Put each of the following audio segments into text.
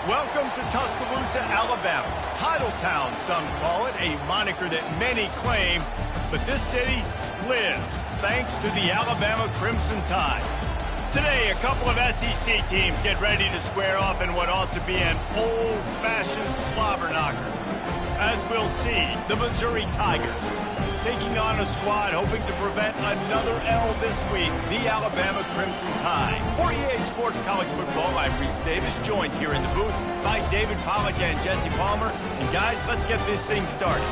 Welcome to Tuscaloosa, Alabama. Title Town, some call it, a moniker that many claim, but this city lives thanks to the Alabama Crimson Tide. Today, a couple of SEC teams get ready to square off in what ought to be an old-fashioned slobber knocker. As we'll see, the Missouri Tigers taking on a squad hoping to prevent another L this week, the Alabama Crimson Tide. For EA Sports College Football, I'm Reese Davis, joined here in the booth by David Pollack and Jesse Palmer. And guys, let's get this thing started.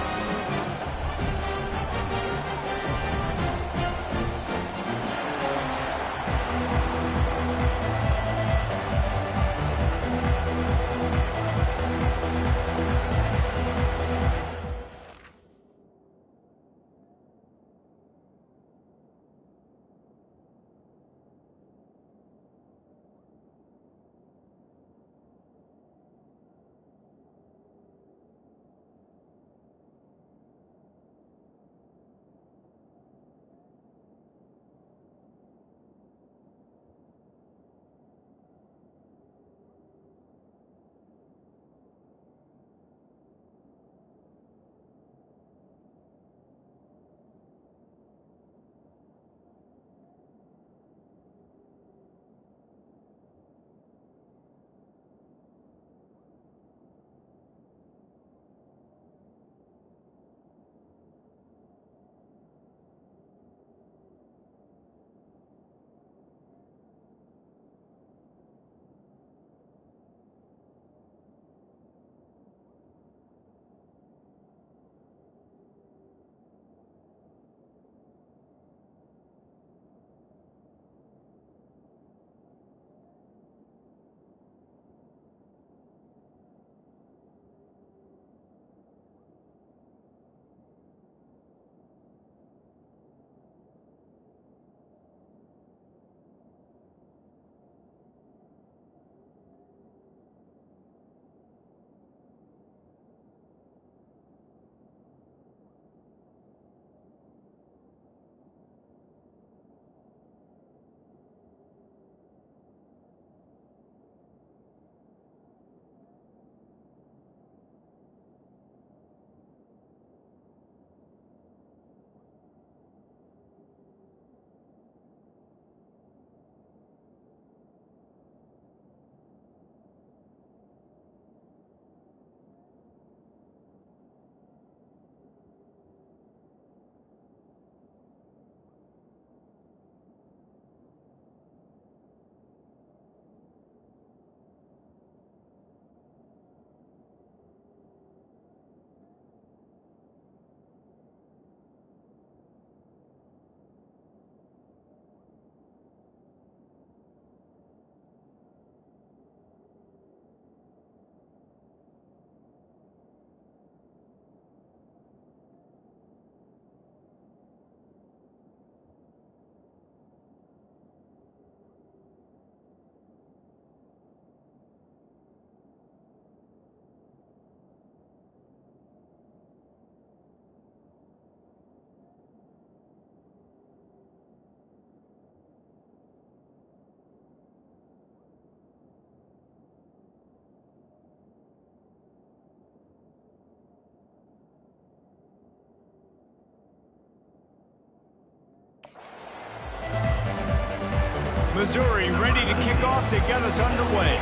Missouri ready to kick off to get us underway.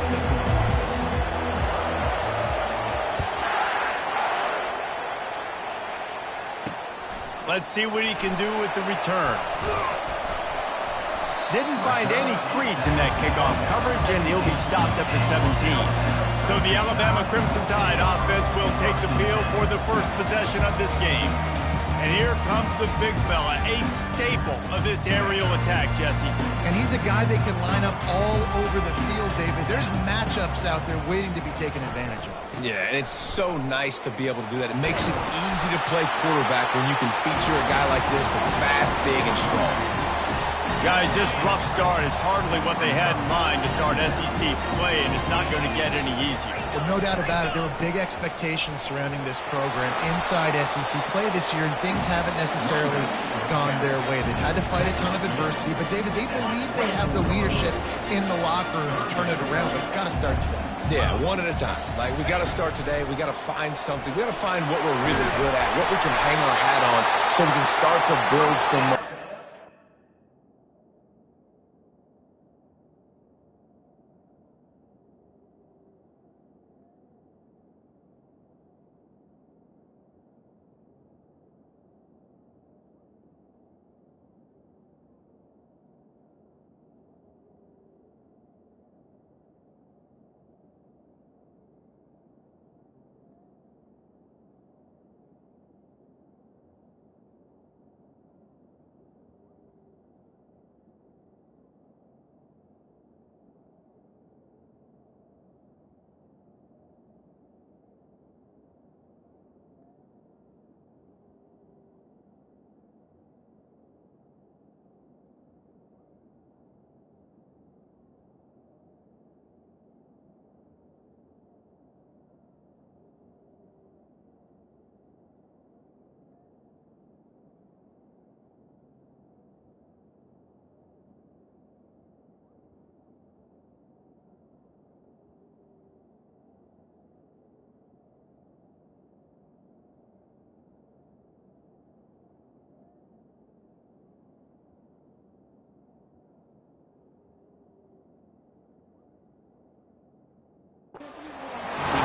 Let's see what he can do with the return. Didn't find any crease in that kickoff coverage, and he'll be stopped at the 17. So the Alabama Crimson Tide offense will take the field for the first possession of this game. And here comes the big fella, a staple of this aerial attack, Jesse. And he's a guy they can line up all over the field, David. There's matchups out there waiting to be taken advantage of. Yeah, and it's so nice to be able to do that. It makes it easy to play quarterback when you can feature a guy like this that's fast, big, and strong. Guys, this rough start is hardly what they had in mind to start SEC play, and it's not going to get any easier. Well, no doubt about it. There were big expectations surrounding this program inside SEC play this year, and things haven't necessarily gone their way. They've had to fight a ton of adversity, but, David, they believe they have the leadership in the locker room to turn it around, but it's got to start today. Yeah, one at a time. Like, we got to start today. We got to find something. We got to find what we're really good at, what we can hang our hat on, so we can start to build some.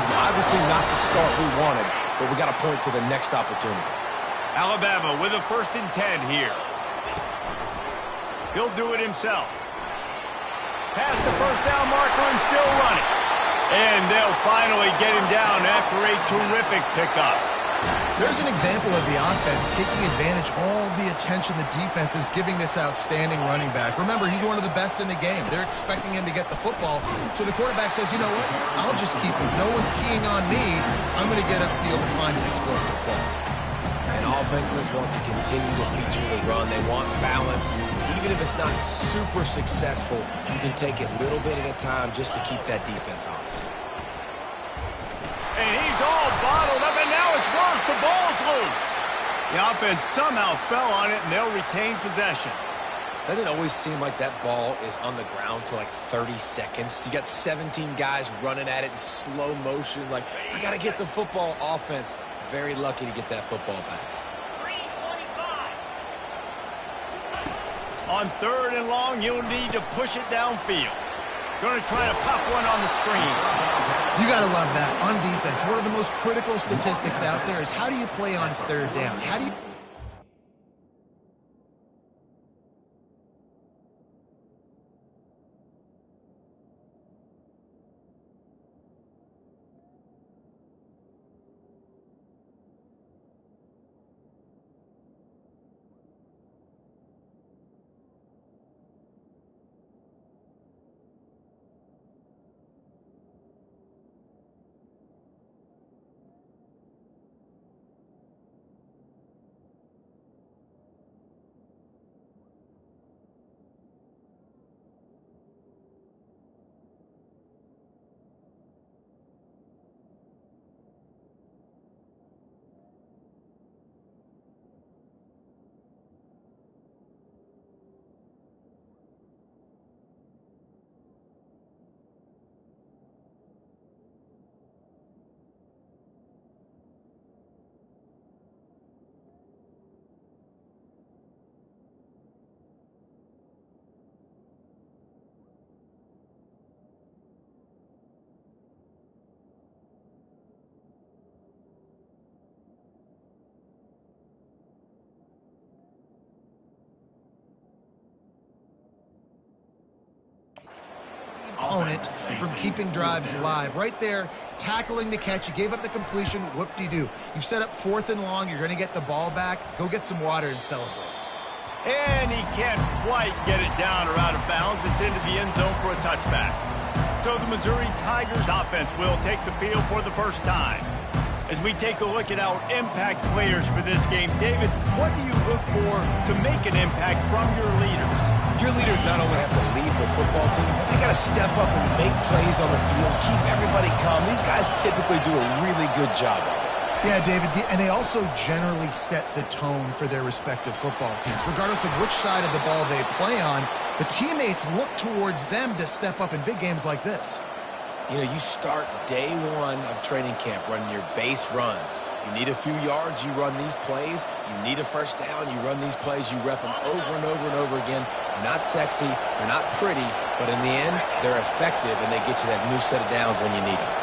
Obviously not the start we wanted, but we got to point to the next opportunity. Alabama with a 1st and 10 here. He'll do it himself. Past the first down marker and still running. And they'll finally get him down after a terrific pickup. There's an example of the offense taking advantage of all the attention the defense is giving this outstanding running back. Remember, he's one of the best in the game. They're expecting him to get the football. So the quarterback says, you know what? I'll just keep him. No one's keying on me. I'm going to get upfield and find an explosive ball. And offenses want to continue to feature the run. They want balance. Even if it's not super successful, you can take it little bit at a time just to keep that defense honest. And he's all bottled up, and now it's worse. The ball's loose. The offense somehow fell on it, and they'll retain possession. Doesn't it always seem like that ball is on the ground for like 30 seconds? You got 17 guys running at it in slow motion. Like, I got to get the football. Offense, very lucky to get that football back. 3:25. On 3rd and long, you'll need to push it downfield. Going to try to pop one on the screen. You got to love that. On defense, one of the most critical statistics out there is how do you play on 3rd down? How do you... Opponent from keeping drives alive. Right there, tackling the catch. You gave up the completion. Whoop-de-doo. You've set up 4th and long. You're going to get the ball back. Go get some water and celebrate. And he can't quite get it down or out of bounds. It's into the end zone for a touchback. So the Missouri Tigers offense will take the field for the first time. As we take a look at our impact players for this game, David, what do you look for to make an impact from your leaders? Your leaders not only have to lead the football team, but they got to step up and make plays on the field, keep everybody calm. These guys typically do a really good job of it. Yeah, David, and they also generally set the tone for their respective football teams. Regardless of which side of the ball they play on, the teammates look towards them to step up in big games like this. You know, you start day one of training camp running your base runs. You need a few yards, you run these plays. You need a first down, you run these plays. You rep them over and over and over again. They're not sexy, they're not pretty, but in the end, they're effective, and they get you that new set of downs when you need them.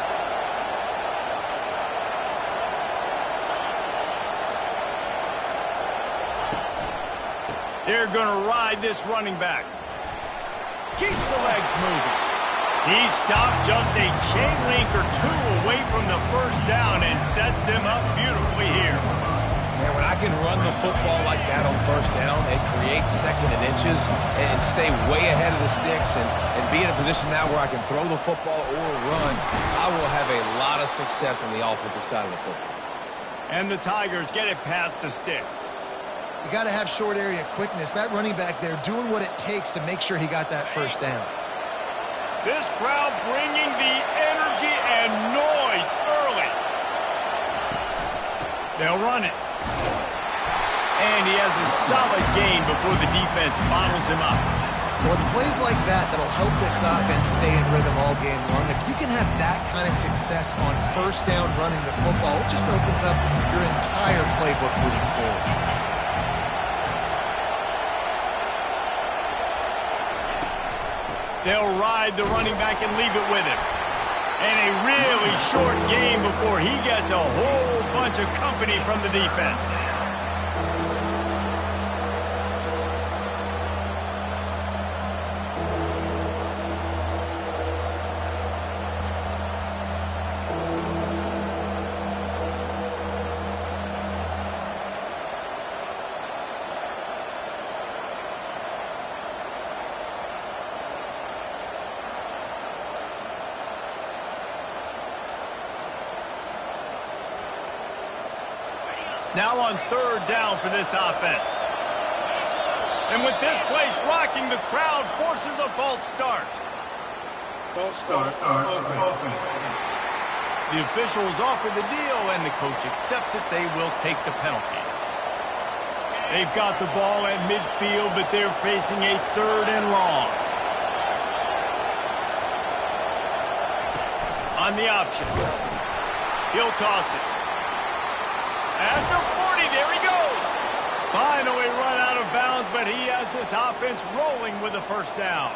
They're going to ride this running back. Keeps the legs moving. He stopped just a chain link or two away from the first down and sets them up beautifully here. Man, when I can run the football like that on first down, it creates second and inches and stay way ahead of the sticks and be in a position now where I can throw the football or run. I will have a lot of success on the offensive side of the football. And the Tigers get it past the sticks. You got to have short area quickness. That running back there doing what it takes to make sure he got that first down. This crowd bringing the energy and noise early. They'll run it. And he has a solid gain before the defense bottles him up. Well, it's plays like that that'll help this offense stay in rhythm all game long. If you can have that kind of success on first down running the football, it just opens up your entire playbook moving forward. They'll ride the running back and leave it with him. And a really short game before he gets a whole bunch of company from the defense. Now on third down for this offense. And with this place rocking, the crowd forces a false start. False start. The officials offer the deal, and the coach accepts it. They will take the penalty. They've got the ball at midfield, but they're facing a third and long. On the option. He'll toss it. At the 40, there he goes. Finally run out of bounds, but he has this offense rolling with a first down.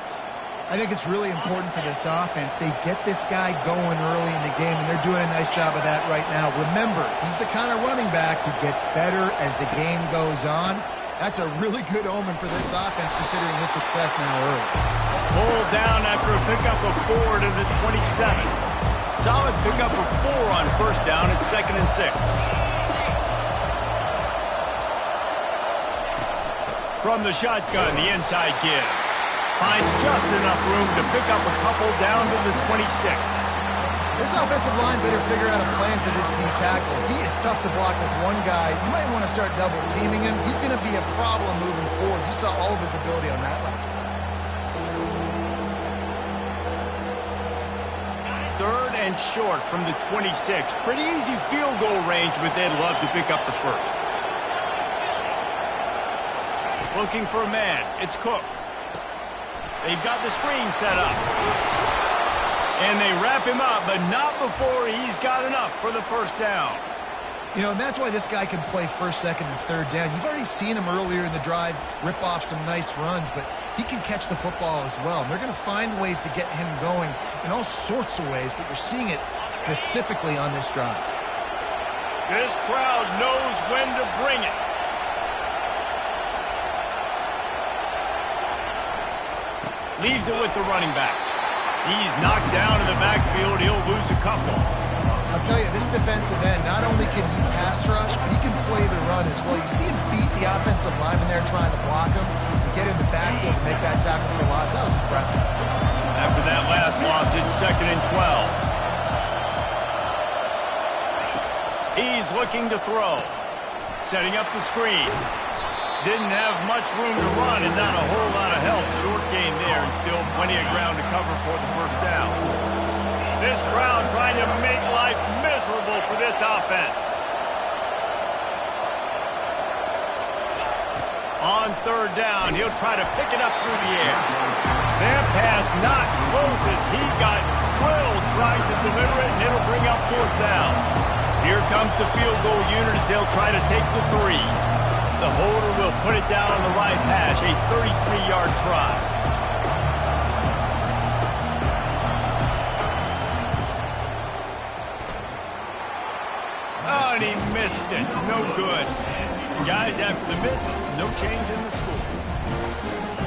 I think it's really important for this offense. They get this guy going early in the game, and they're doing a nice job of that right now. Remember, he's the kind of running back who gets better as the game goes on. That's a really good omen for this offense, considering his success now early. Pulled down after a pickup of 4 to the 27. Solid pickup of 4 on first down at 2nd and 6. From the shotgun, the inside give. Finds just enough room to pick up a couple down to the 26. This offensive line better figure out a plan for this D tackle. He is tough to block with one guy. You might want to start double teaming him. He's going to be a problem moving forward. You saw all of his ability on that last one. Third and short from the 26. Pretty easy field goal range, but they'd love to pick up the first. Looking for a man. It's Cook. They've got the screen set up. And they wrap him up, but not before he's got enough for the first down. You know, and that's why this guy can play first, second, and third down. You've already seen him earlier in the drive rip off some nice runs, but he can catch the football as well. And they're going to find ways to get him going in all sorts of ways, but you're seeing it specifically on this drive. This crowd knows when to bring it. Leaves it with the running back. He's knocked down in the backfield. He'll lose a couple. I'll tell you, this defensive end, not only can he pass rush, but he can play the run as well. You see him beat the offensive lineman there trying to block him and get in the backfield to make that tackle for loss. That was impressive. After that last loss, it's 2nd and 12. He's looking to throw. Setting up the screen. Didn't have much room to run and not a whole lot of help. Short gain there and still plenty of ground to cover for the first down. This crowd trying to make life miserable for this offense. On third down, he'll try to pick it up through the air. That pass not close as he got will try to deliver it, and it'll bring up fourth down. Here comes the field goal unit as they'll try to take the 3. The holder will put it down on the right hash, a 33-yard try. Oh, and he missed it. No good. Guys, after the miss, no change in the score.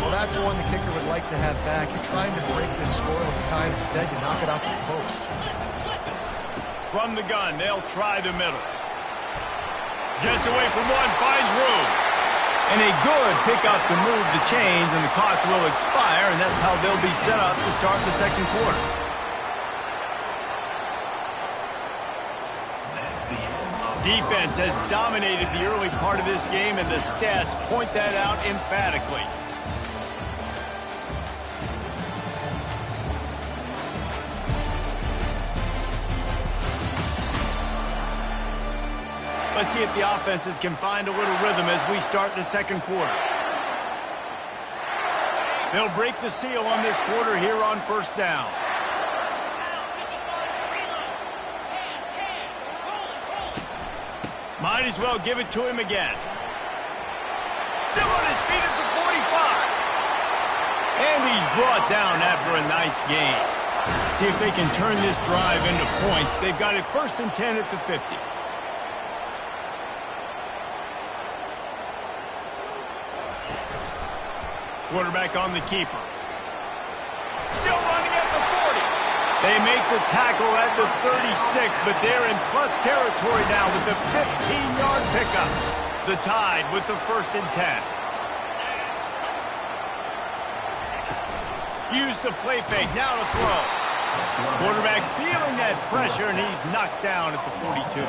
Well, that's one the kicker would like to have back. You're trying to break this scoreless tie. Instead, you knock it off the post. From the gun, they'll try the middle. Gets away from one, finds room. And a good pickup to move the chains, and the clock will expire, and that's how they'll be set up to start the second quarter. Defense has dominated the early part of this game, and the stats point that out emphatically. Let's see if the offenses can find a little rhythm as we start the second quarter. They'll break the seal on this quarter here on first down. Might as well give it to him again. Still on his feet at the 45. And he's brought down after a nice gain. See if they can turn this drive into points. They've got it 1st and 10 at the 50. Quarterback on the keeper. Still running at the 40. They make the tackle at the 36, but they're in plus territory now with the 15-yard pickup. The Tide with the 1st and 10. Use the play fake, now to throw. Quarterback feeling that pressure, and he's knocked down at the 42.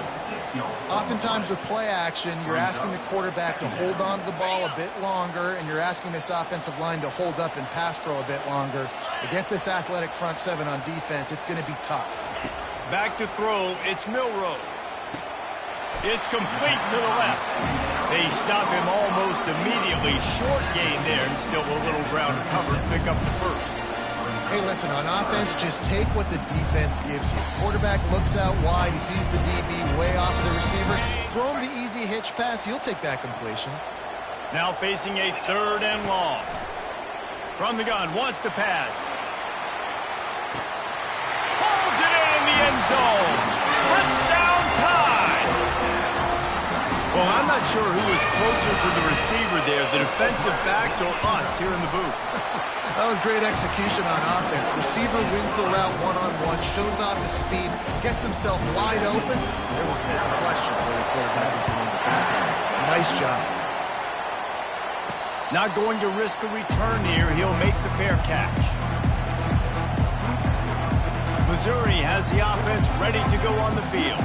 Oftentimes with play action, you're asking the quarterback to hold on to the ball a bit longer, and you're asking this offensive line to hold up and pass pro a bit longer. Against this athletic front seven on defense, it's going to be tough. Back to throw, it's Milroe. It's complete to the left. They stop him almost immediately. Short gain there, and still a little ground to cover to pick up the first. Hey, listen, on offense, just take what the defense gives you. Quarterback looks out wide. He sees the DB way off of the receiver. Throw him the easy hitch pass. You'll take that completion. Now facing a 3rd and long. From the gun, wants to pass. Pulls it in the end zone. Touchdown Tide! Well, I'm not sure who is closer to the receiver there, the defensive backs or us here in the booth. That was great execution on offense. Receiver wins the route one-on-one, shows off his speed, gets himself wide open. There was no question where the quarterback was going to back him. Nice job. Not going to risk a return here. He'll make the fair catch. Missouri has the offense ready to go on the field.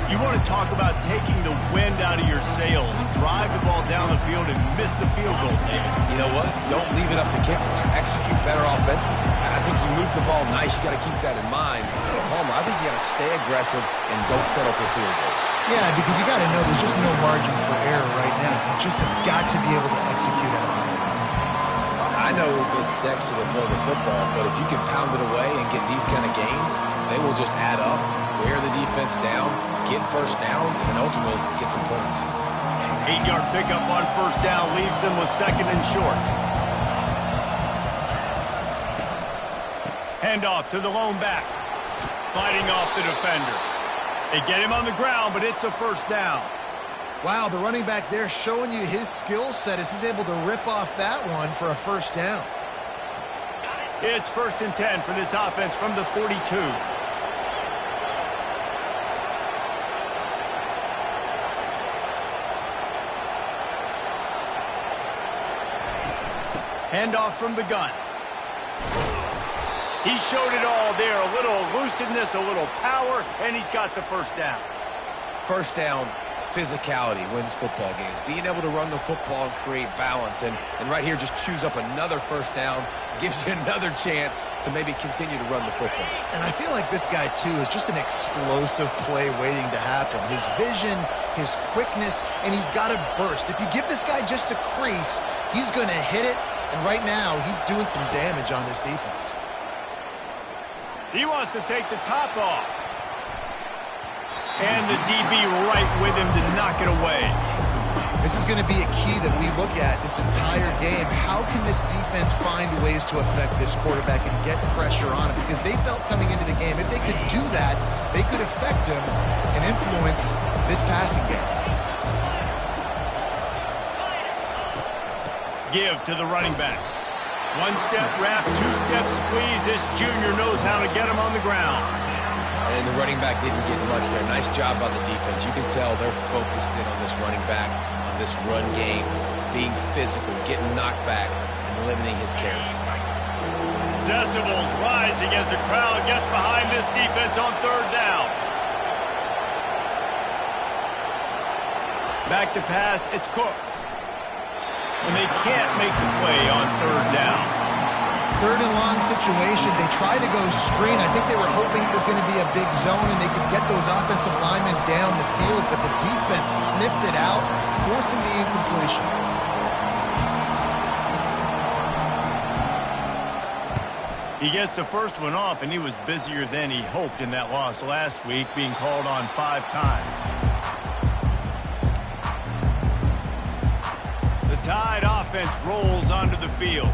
You want to talk about taking the wind out of your sails. Drive the ball down the field and miss the field goal, David. You know what? Don't leave it up to kickers. Execute better offensively. I think you move the ball nice. You got to keep that in mind. Palmer, I think you got to stay aggressive and don't settle for field goals. Yeah, because you got to know there's just no margin for error right now. You just have got to be able to execute at a high level. I know it's sexy to throw the football, but if you can pound it away and get these kind of gains, they will just add up, wear the defense down, get first downs, and ultimately get some points. 8-yard pickup on first down leaves them with 2nd and short. Handoff to the lone back. Fighting off the defender. They get him on the ground, but it's a first down. Wow, the running back there showing you his skill set as he's able to rip off that one for a first down. It's 1st and 10 for this offense from the 42. Handoff from the gun. He showed it all there. A little elusiveness, a little power, and he's got the first down. First down, physicality wins football games. Being able to run the football and create balance. And right here, just choose up another first down. Gives you another chance to maybe continue to run the football. And I feel like this guy, too, is just an explosive play waiting to happen. His vision, his quickness, and he's got a burst. If you give this guy just a crease, he's going to hit it. And right now, he's doing some damage on this defense. He wants to take the top off. And the DB right with him to knock it away. This is going to be a key that we look at this entire game. How can this defense find ways to affect this quarterback and get pressure on him? Because they felt coming into the game, if they could do that, they could affect him and influence this passing game. Give to the running back. One-step wrap, two-step squeeze. This junior knows how to get him on the ground. And the running back didn't get much there. Nice job by the defense. You can tell they're focused in on this running back, on this run game, being physical, getting knockbacks, and limiting his carries. Decibels rising as the crowd gets behind this defense on third down. Back to pass, it's Cook. And they can't make the play on third down. Third and long situation. They tried to go screen. I think they were hoping it was going to be a big zone and they could get those offensive linemen down the field, but the defense sniffed it out, forcing the incompletion. He gets the first one off, and he was busier than he hoped in that loss last week, being called on 5 times. The Tide offense rolls onto the field.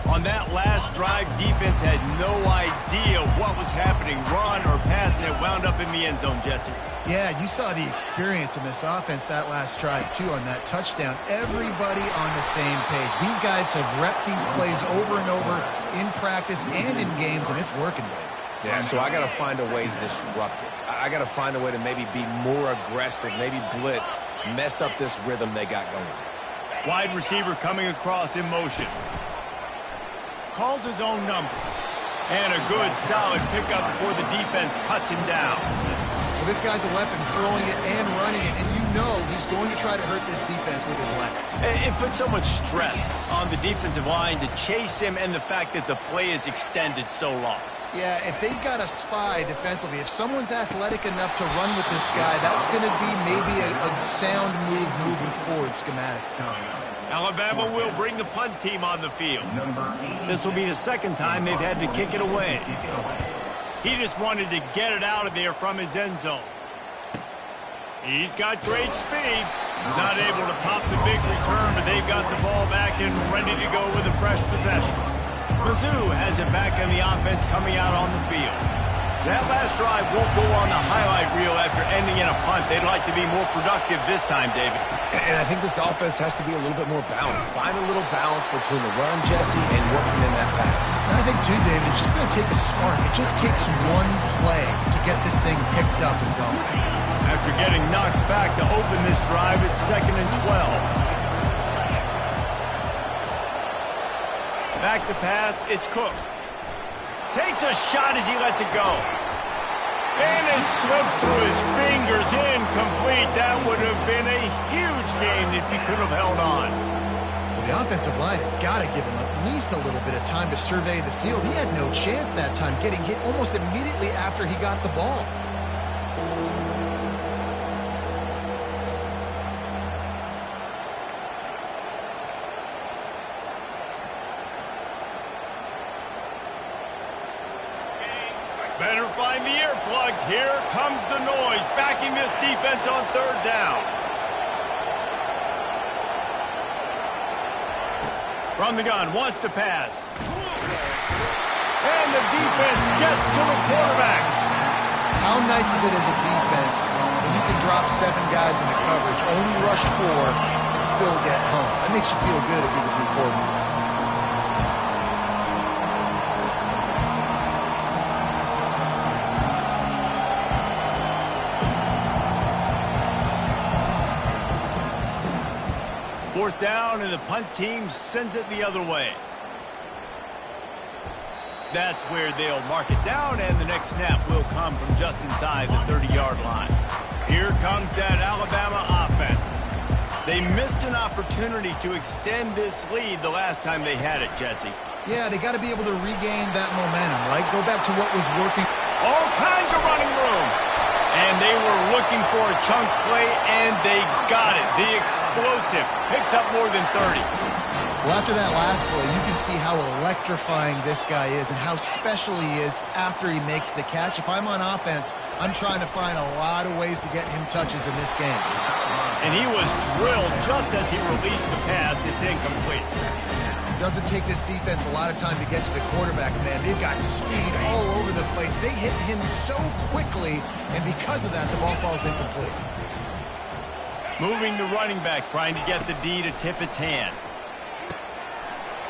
On that last drive, defense had no idea what was happening, run or pass, and it wound up in the end zone, Jesse. Yeah, you saw the experience in this offense that last drive, too, on that touchdown. Everybody on the same page. These guys have repped these plays over and over in practice and in games, and it's working, Dave. Yeah, so I got to find a way to disrupt it. I got to find a way to maybe be more aggressive, maybe blitz, mess up this rhythm they got going. Wide receiver coming across in motion. Calls his own number. And a good, solid pickup before the defense cuts him down. Well, this guy's a weapon, throwing it and running it, and you know he's going to try to hurt this defense with his legs. It puts so much stress on the defensive line to chase him and the fact that the play is extended so long. Yeah, if they've got a spy defensively, if someone's athletic enough to run with this guy, that's going to be maybe a sound move moving forward schematic. Alabama will bring the punt team on the field. This will be the second time they've had to kick it away. He just wanted to get it out of there from his end zone. He's got great speed. Not able to pop the big return, but they've got the ball back and ready to go with a fresh possession. Mizzou has it back in the offense coming out on the field. That last drive won't go on the highlight reel after ending in a punt. They'd like to be more productive this time, David. And I think this offense has to be a little bit more balanced. Find a little balance between the run, Jesse, and working in that pass. And I think, too, David, it's just going to take a spark. It just takes one play to get this thing picked up and going. After getting knocked back to open this drive, it's 2nd and 12. Back to pass, it's Cook. Takes a shot as he lets it go. And it slips through his fingers, incomplete. That would have been a huge gain if he could have held on. Well, the offensive line has got to give him at least a little bit of time to survey the field. He had no chance that time, getting hit almost immediately after he got the ball. Better find the earplugs. Here comes the noise, backing this defense on third down. From the gun, wants to pass. And the defense gets to the quarterback. How nice is it as a defense when you can drop 7 guys into coverage, only rush 4, and still get home? That makes you feel good if you're the D coordinator. Fourth down, and the punt team sends it the other way. That's where they'll mark it down, and the next snap will come from just inside the 30-yard line. Here comes that Alabama offense. They missed an opportunity to extend this lead the last time they had it, Jesse. Yeah, they got to be able to regain that momentum, right? Go back to what was working. All kinds of running room. And they were looking for a chunk play, and they got it. The explosive picks up more than 30. Well, after that last play, you can see how electrifying this guy is and how special he is after he makes the catch. If I'm on offense, I'm trying to find a lot of ways to get him touches in this game. And he was drilled just as he released the pass. It's incomplete. Doesn't take this defense a lot of time to get to the quarterback, man. They've got speed all over the place. They hit him so quickly, and because of that, the ball falls incomplete. Moving the running back, trying to get the D to tip its hand.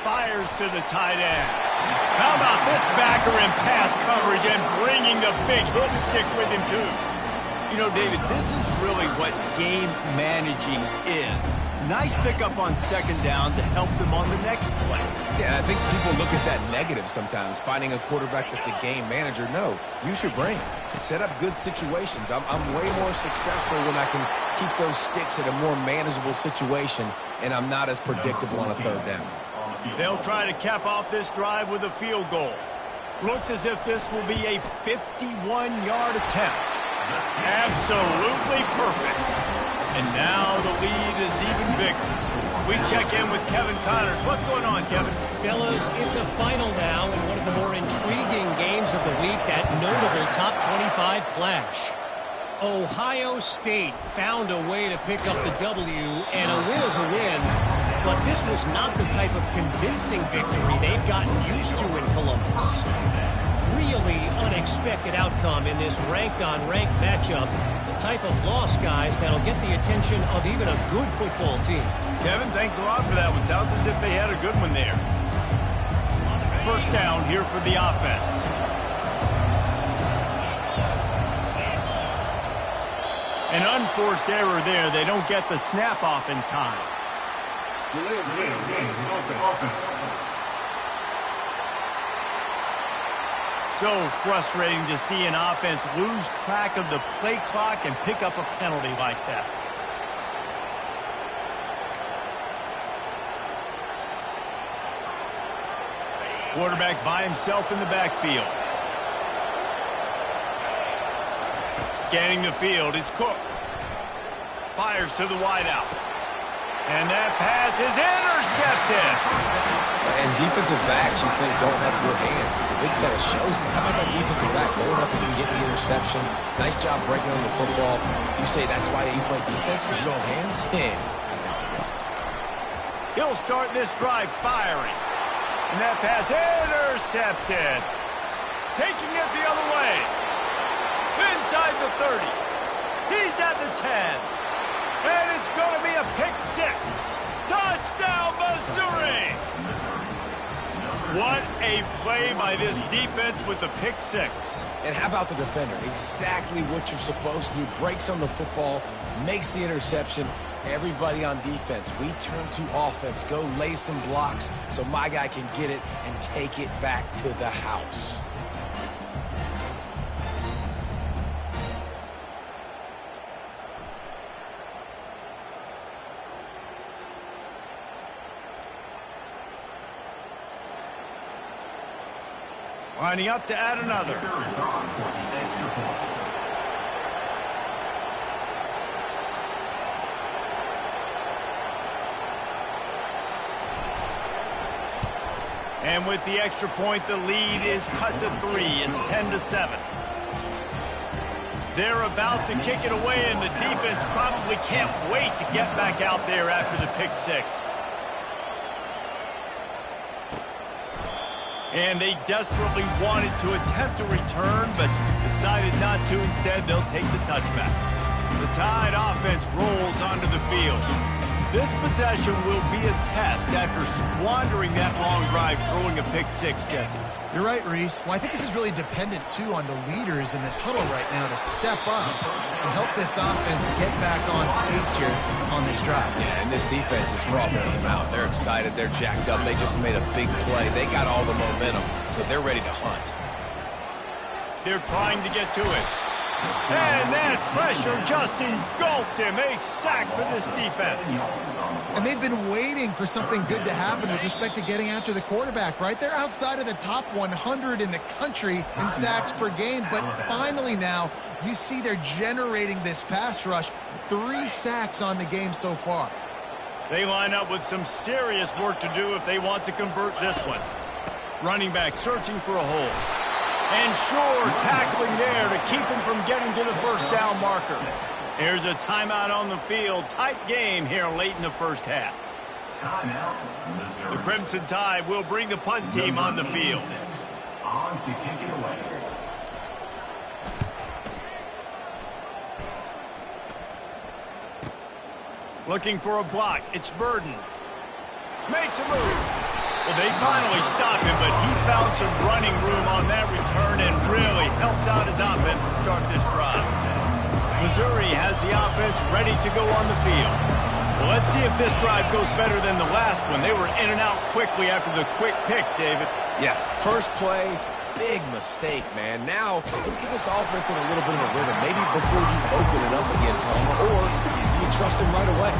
Fires to the tight end. How about this backer in pass coverage and bringing the big hit stick with him, too? You know, David, this is really what game managing is. Nice pickup on second down to help them on the next play. Yeah, I think people look at that negative sometimes, finding a quarterback that's a game manager. No, use your brain. Set up good situations. I'm way more successful when I can keep those sticks at a more manageable situation, and I'm not as predictable on a third down. They'll try to cap off this drive with a field goal. Looks as if this will be a 51-yard attempt. Absolutely perfect. And now the lead is even bigger. We check in with Kevin Connors. What's going on, Kevin? Fellas, it's a final now in one of the more intriguing games of the week, that notable top 25 clash. Ohio State found a way to pick up the W, and a win is a win, but this was not the type of convincing victory they've gotten used to in Columbus. Really unexpected outcome in this ranked-on-ranked matchup. The type of loss, guys, that'll get the attention of even a good football team. Kevin, thanks a lot for that one. Sounds as if they had a good one there. First down here for the offense. An unforced error there. They don't get the snap off in time. So frustrating to see an offense lose track of the play clock and pick up a penalty like that. Quarterback by himself in the backfield. Scanning the field, it's Cook. Fires to the wideout. And that pass is intercepted. And defensive backs, you think, don't have good hands. The big fella shows them. How about that defensive back going up and getting the interception? Nice job breaking on the football. You say that's why you play defense, because you don't have hands? Yeah. He'll start this drive firing. And that pass intercepted. Taking it the other way. Inside the 30. He's at the 10. And it's going to be a pick six. Touchdown, Missouri! What a play by this defense with the pick six. And how about the defender? Exactly what you're supposed to do. Breaks on the football, makes the interception. Everybody on defense, we turn to offense. Go lay some blocks so my guy can get it and take it back to the house. Lining up to add another. And with the extra point, the lead is cut to 3. It's 10-7. They're about to kick it away, and the defense probably can't wait to get back out there after the pick six. And they desperately wanted to attempt a return, but decided not to. Instead, they'll take the touchback. The Tide offense rolls onto the field. This possession will be a test after squandering that long drive, throwing a pick six, Jesse. You're right, Reese. Well, I think this is really dependent, too, on the leaders in this huddle right now to step up and help this offense get back on pace here on this drive. Yeah, and this defense is frothing them out. They're excited. They're jacked up. They just made a big play. They got all the momentum, so they're ready to hunt. They're trying to get to it. And that pressure just engulfed him. A sack for this defense. And they've been waiting for something good to happen with respect to getting after the quarterback, right? They're outside of the top 100 in the country in sacks per game, but finally now you see they're generating this pass rush. 3 sacks on the game so far. They line up with some serious work to do if they want to convert this one. Running back searching for a hole. And sure, tackling there to keep him from getting to the first down marker. There's a timeout on the field. Tight game here late in the first half. The Crimson Tide will bring the punt team on the field. On to kick it away. Looking for a block. It's Burden. Makes a move. Well, they finally stop him, but he found some running room on that return and really helps out his offense to start this drive. Missouri has the offense ready to go on the field. Well, let's see if this drive goes better than the last one. They were in and out quickly after the quick pick, David. Yeah, first play, big mistake, man. Now, let's get this offense in a little bit of a rhythm. Maybe before you open it up again, Palmer, or do you trust him right away?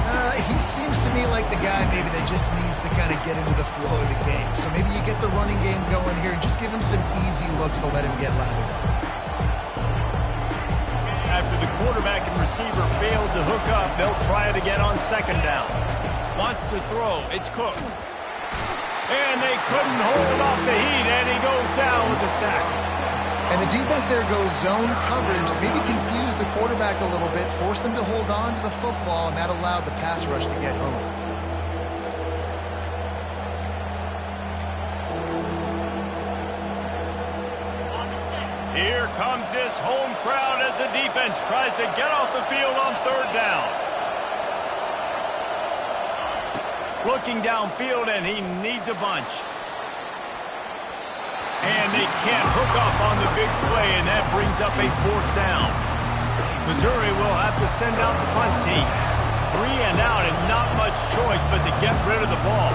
He seems to me like the guy maybe that just needs to kind of get into the flow of the game. So maybe you get the running game going here and just give him some easy looks to let him get lathered up. After the quarterback and receiver failed to hook up, they'll try it again on second down. Wants to throw. It's Cook. And they couldn't hold off the heat, and he goes down with the sack. And the defense there goes zone coverage, maybe confused the quarterback a little bit, forced him to hold on to the football, and that allowed the pass rush to get home. Here comes this home crowd as the defense tries to get off the field on third down. Looking downfield, and he needs a bunch. And they can't hook up on the big play, and that brings up a fourth down. Missouri will have to send out the punt team. 3 and out, and not much choice but to get rid of the ball.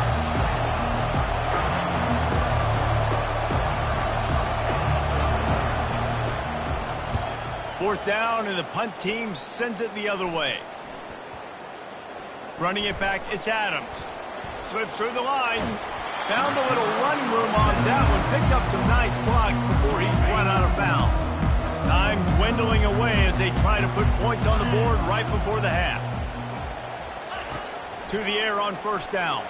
Fourth down, and the punt team sends it the other way. Running it back, it's Adams. Slips through the line. Found a little running room on that one. Picked up some nice blocks before he's run out of bounds. Time dwindling away as they try to put points on the board right before the half. To the air on first down.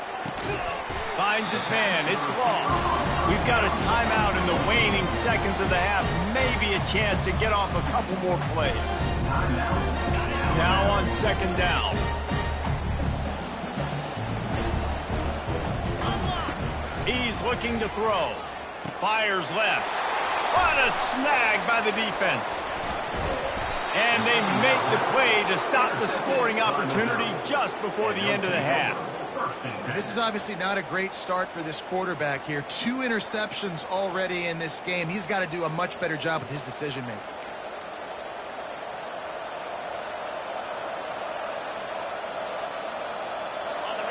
Finds his man. It's Law. We've got a timeout in the waning seconds of the half. Maybe a chance to get off a couple more plays. Now on second down. He's looking to throw. Fires left. What a snag by the defense. And they make the play to stop the scoring opportunity just before the end of the half. This is obviously not a great start for this quarterback here. 2 interceptions already in this game. He's got to do a much better job with his decision-making.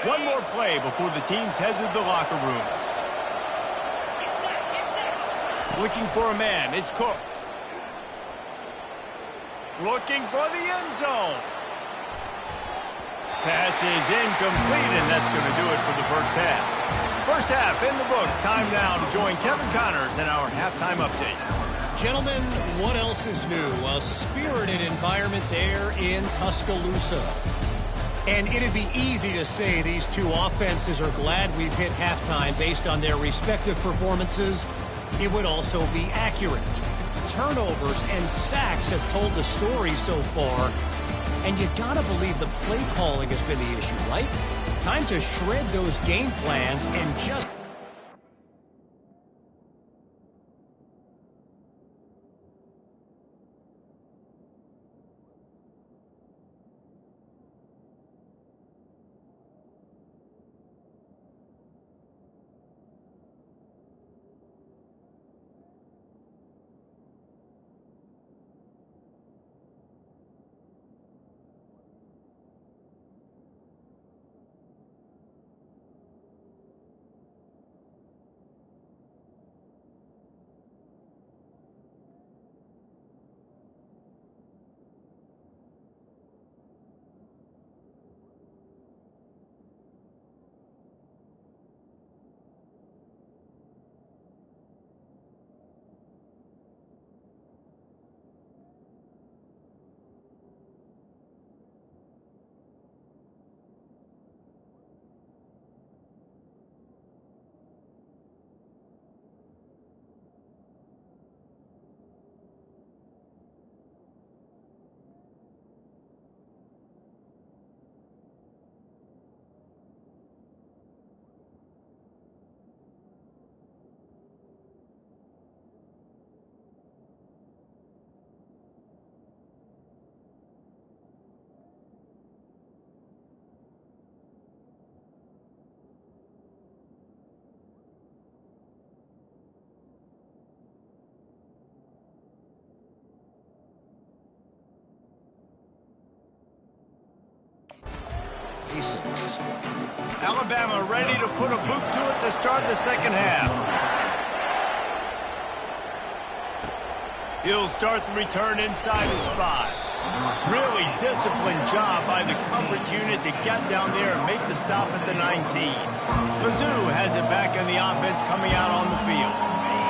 One more play before the teams head to the locker rooms. Looking for a man. It's Cook. Looking for the end zone. Pass is incomplete, and that's going to do it for the first half. First half in the books. Time now to join Kevin Connors in our halftime update. Gentlemen, what else is new? A spirited environment there in Tuscaloosa. And it'd be easy to say these two offenses are glad we've hit halftime based on their respective performances. It would also be accurate. Turnovers and sacks have told the story so far. And you gotta believe the play calling has been the issue, right? Time to shred those game plans and just... basics. Alabama ready to put a boot to it to start the second half. He'll start the return inside his 5. Really disciplined job by the coverage unit to get down there and make the stop at the 19. Mizzou has it back on the offense coming out on the field.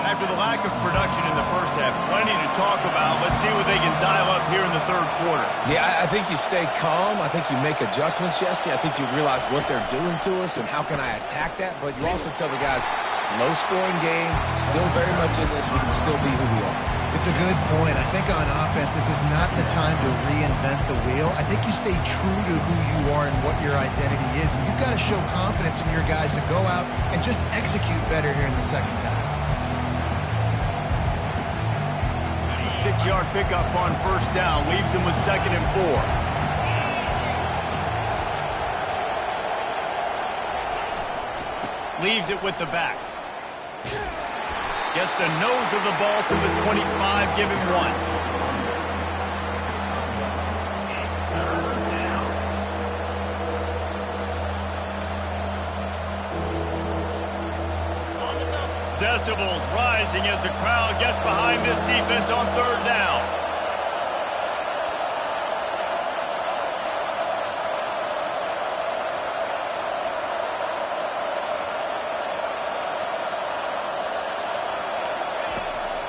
After the lack of production in the first half, plenty to talk about. Let's see what they can dial up here in the third quarter. Yeah, I think you stay calm. I think you make adjustments, Jesse. I think you realize what they're doing to us and how can I attack that. But you also tell the guys, low-scoring game, still very much in this. We can still be who we are. It's a good point. I think on offense, this is not the time to reinvent the wheel. I think you stay true to who you are and what your identity is. And you've got to show confidence in your guys to go out and just execute better here in the second half. 6-yard pickup on first down. Leaves them with 2nd and 4. Leaves it with the back. Gets the nose of the ball to the 25, give him 1. Decibels rising as the crowd gets behind this defense on third down.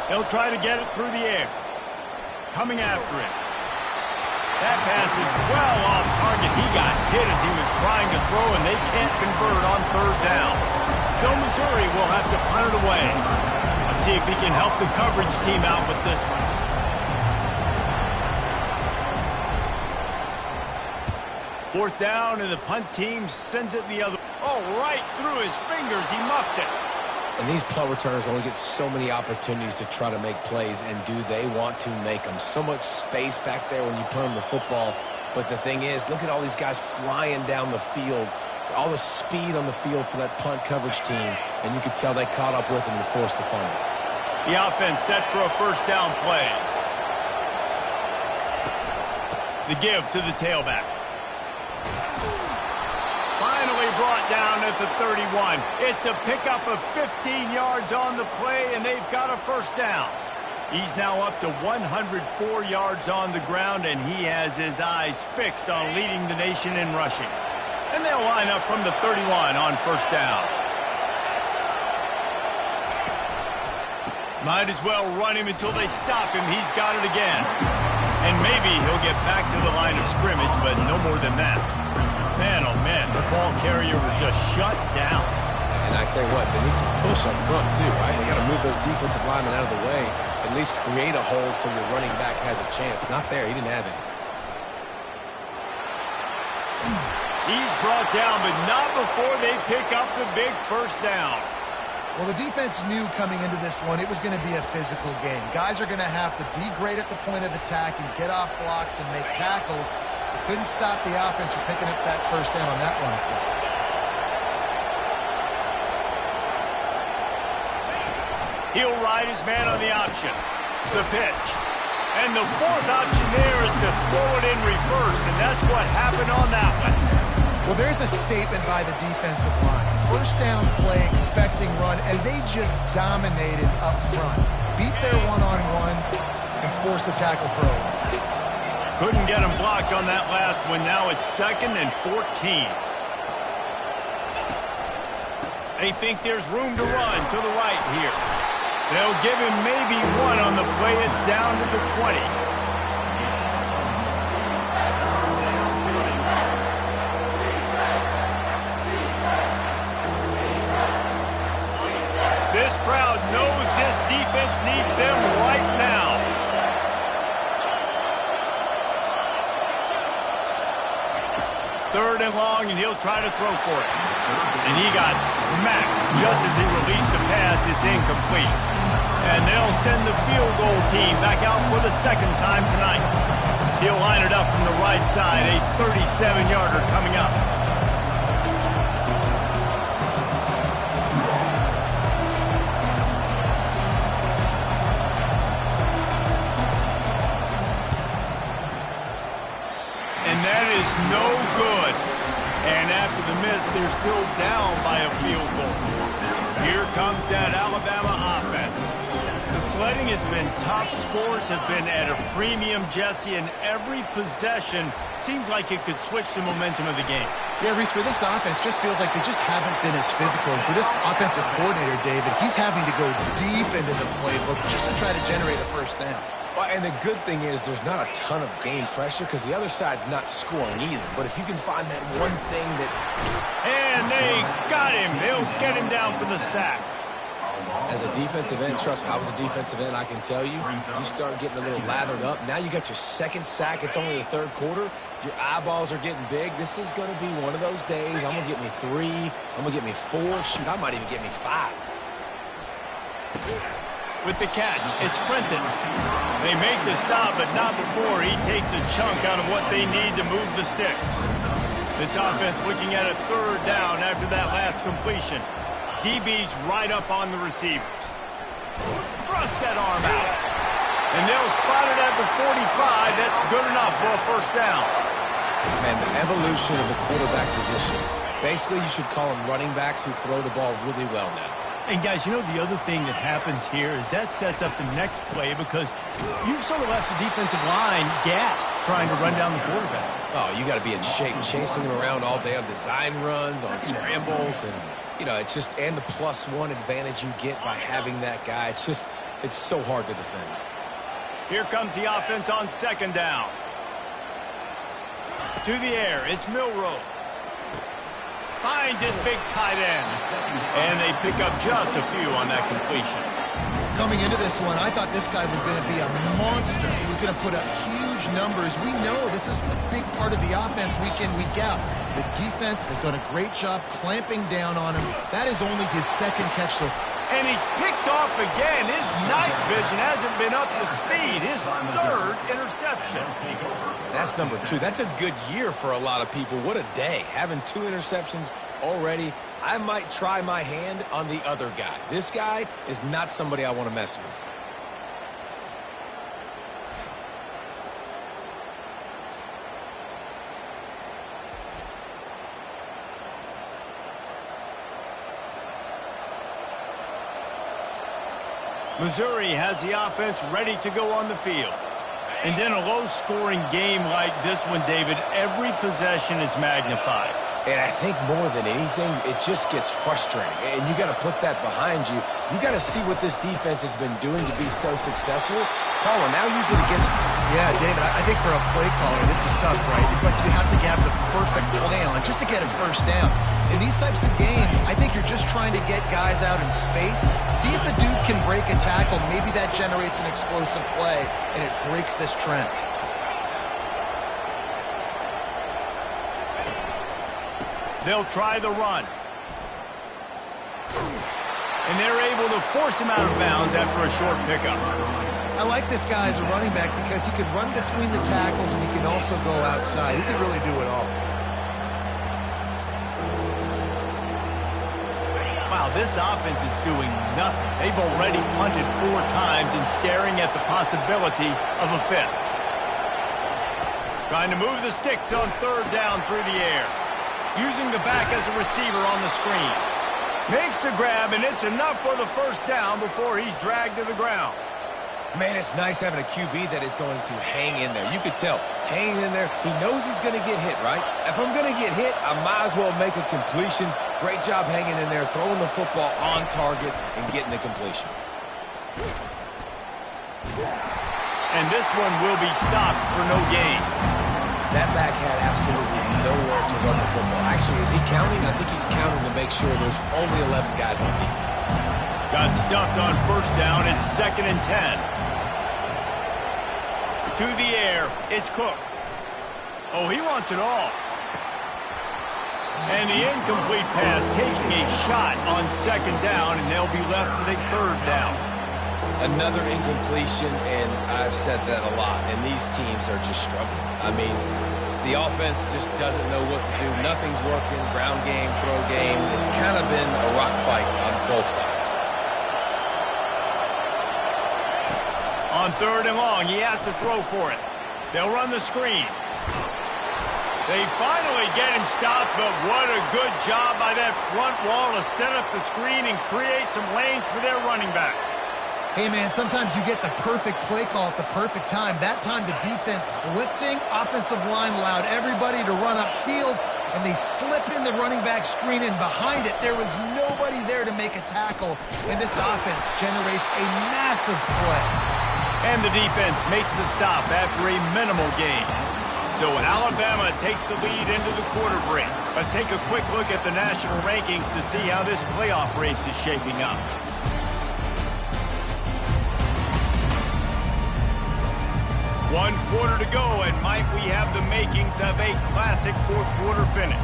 He'll try to get it through the air. Coming after it. That pass is well off target. He got hit as he was trying to throw, and they can't convert on third down. So Missouri will have to punt it away. Let's see if he can help the coverage team out with this one. Fourth down, and the punt team sends it the other. Oh, right through his fingers. He muffed it. And these punt returners only get so many opportunities to try to make plays, and do they want to make them? So much space back there when you punt them the football. But the thing is, look at all these guys flying down the field. All the speed on the field for that punt coverage team, and you could tell they caught up with him to force the fumble. The offense set for a first down play. The give to the tailback. Finally brought down at the 31. It's a pickup of 15 yards on the play, and they've got a first down. He's now up to 104 yards on the ground, and he has his eyes fixed on leading the nation in rushing. And they'll line up from the 31 on first down. Might as well run him until they stop him. He's got it again. And maybe he'll get back to the line of scrimmage, but no more than that. Man, oh man, the ball carrier was just shut down. And I tell you what, they need some push up front too, right? They got to move those defensive linemen out of the way, at least create a hole so your running back has a chance. Not there, he didn't have it. He's brought down, but not before they pick up the big first down. Well, the defense knew coming into this one it was going to be a physical game. Guys are going to have to be great at the point of attack and get off blocks and make tackles. They couldn't stop the offense from picking up that first down on that run play. He'll ride his man on the option. The pitch. And the fourth option there is to throw it in reverse, and that's what happened on that one. Well, there's a statement by the defensive line. First down play, expecting run, and they just dominated up front. Beat their one-on-ones and forced the tackle for a loss. Couldn't get him blocked on that last one. Now it's 2nd and 14. They think there's room to run to the right here. They'll give him maybe one on the play. It's down to the 20. This crowd knows this defense needs them right now. Third and long, and he'll try to throw for it. And he got smacked just as he released the pass. It's incomplete. And they'll send the field goal team back out for the second time tonight. He'll line it up from the right side, a 37-yarder coming up. And that is no good. And after the miss, they're still down by a field goal. Here comes that Alabama offense. The sledding has been tough. Scores have been at a premium, Jesse, and every possession seems like it could switch the momentum of the game. Yeah, Reese, for this offense, just feels like they just haven't been as physical. And for this offensive coordinator, David, he's having to go deep into the playbook just to try to generate a first down. Well, and the good thing is there's not a ton of game pressure because the other side's not scoring either. But if you can find that one thing that... And they got him. They'll get him down for the sack. As a defensive end, trust me, I was a defensive end, I can tell you, you start getting a little lathered up. Now you got your second sack. It's only the third quarter. Your eyeballs are getting big. This is going to be one of those days. I'm going to get me 3. I'm going to get me 4. Shoot, I might even get me 5. With the catch, it's Prentice. They make the stop, but not before he takes a chunk out of what they need to move the sticks. This offense looking at a third down after that last completion. DB's right up on the receivers. Thrust that arm out. And they'll spot it at the 45. That's good enough for a first down. Man, the evolution of the quarterback position. Basically, you should call them running backs who throw the ball really well now. And, guys, you know the other thing that happens here is that sets up the next play because you've sort of left the defensive line gassed trying to run down the quarterback. Oh, you got to be in shape, chasing him around all day on design runs, on scrambles, and, you know, it's just, and the +1 advantage you get by having that guy. It's just, it's so hard to defend. Here comes the offense on second down. To the air, it's Milroe. Finds his big tight end. And they pick up just a few on that completion. Coming into this one, I thought this guy was going to be a monster. He was going to put up huge numbers. We know this is a big part of the offense week in, week out. The defense has done a great job clamping down on him. That is only his second catch so far. And he's picked off again. His night vision hasn't been up to speed. His third interception. That's number 2. That's a good year for a lot of people. What a day. Having 2 interceptions already. I might try my hand on the other guy. This guy is not somebody I want to mess with. Missouri has the offense ready to go on the field. And in a low-scoring game like this one, David, every possession is magnified. And I think more than anything, it just gets frustrating. And you got to put that behind you. You got to see what this defense has been doing to be so successful. Caller, now use it against them. Yeah, David, I think for a play caller, this is tough, right? It's like you have to have the perfect play on just to get a first down. In these types of games, I think you're just trying to get guys out in space, see if the dude can break a tackle. Maybe that generates an explosive play, and it breaks this trend. They'll try the run. And they're able to force him out of bounds after a short pickup. I like this guy as a running back because he can run between the tackles and he can also go outside. He can really do it all. Wow, this offense is doing nothing. They've already punted 4 times and staring at the possibility of a 5th. Trying to move the sticks on third down through the air. Using the back as a receiver on the screen. Makes the grab, and it's enough for the first down before he's dragged to the ground. Man, it's nice having a QB that is going to hang in there. You could tell, hanging in there, he knows he's going to get hit, right? If I'm going to get hit, I might as well make a completion. Great job hanging in there, throwing the football on target and getting the completion. And this one will be stopped for no gain. That back had absolutely nowhere to run the football. Actually, is he counting? I think he's counting to make sure there's only 11 guys on defense. Got stuffed on first down. It's 2nd and 10. To the air, it's Cook. Oh, he wants it all. And the incomplete pass taking a shot on 2nd down, and they'll be left with a 3rd down. Another incompletion, and I've said that a lot, and these teams are just struggling. I mean, the offense just doesn't know what to do. Nothing's working, ground game, throw game. It's kind of been a rock fight on both sides. On 3rd and long, he has to throw for it. They'll run the screen. They finally get him stopped, but what a good job by that front wall to set up the screen and create some lanes for their running back. Hey, man, sometimes you get the perfect play call at the perfect time. That time the defense blitzing, offensive line allowed everybody to run upfield, and they slip in the running back screen, and behind it there was nobody there to make a tackle, and this offense generates a massive play. And the defense makes the stop after a minimal gain. So Alabama takes the lead into the quarter break. Let's take a quick look at the national rankings to see how this playoff race is shaping up. One quarter to go, and might we have the makings of a classic fourth quarter finish.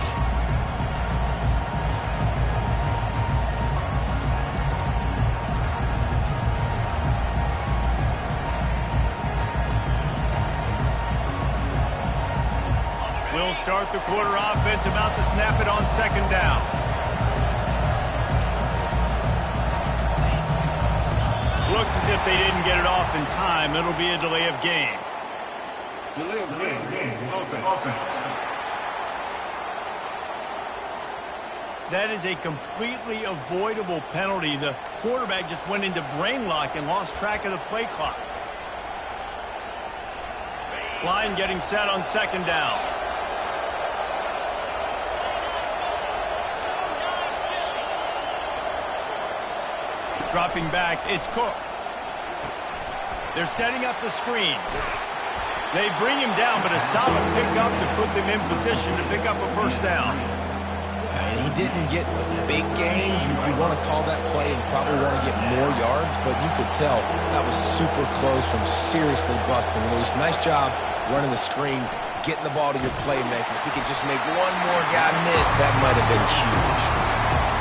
We'll start the quarter offense, about to snap it on second down. Looks as if they didn't get it off in time. It'll be a delay of game. Delay of game. Offense. That is a completely avoidable penalty. The quarterback just went into brain lock and lost track of the play clock. Line getting set on second down. Dropping back, it's Cook. They're setting up the screen. They bring him down, but a solid pickup to put them in position to pick up a first down. And he didn't get a big gain. You want to call that play and probably want to get more yards, but you could tell that was super close from seriously busting loose. Nice job running the screen, getting the ball to your playmaker. If he could just make one more guy miss, that might have been huge.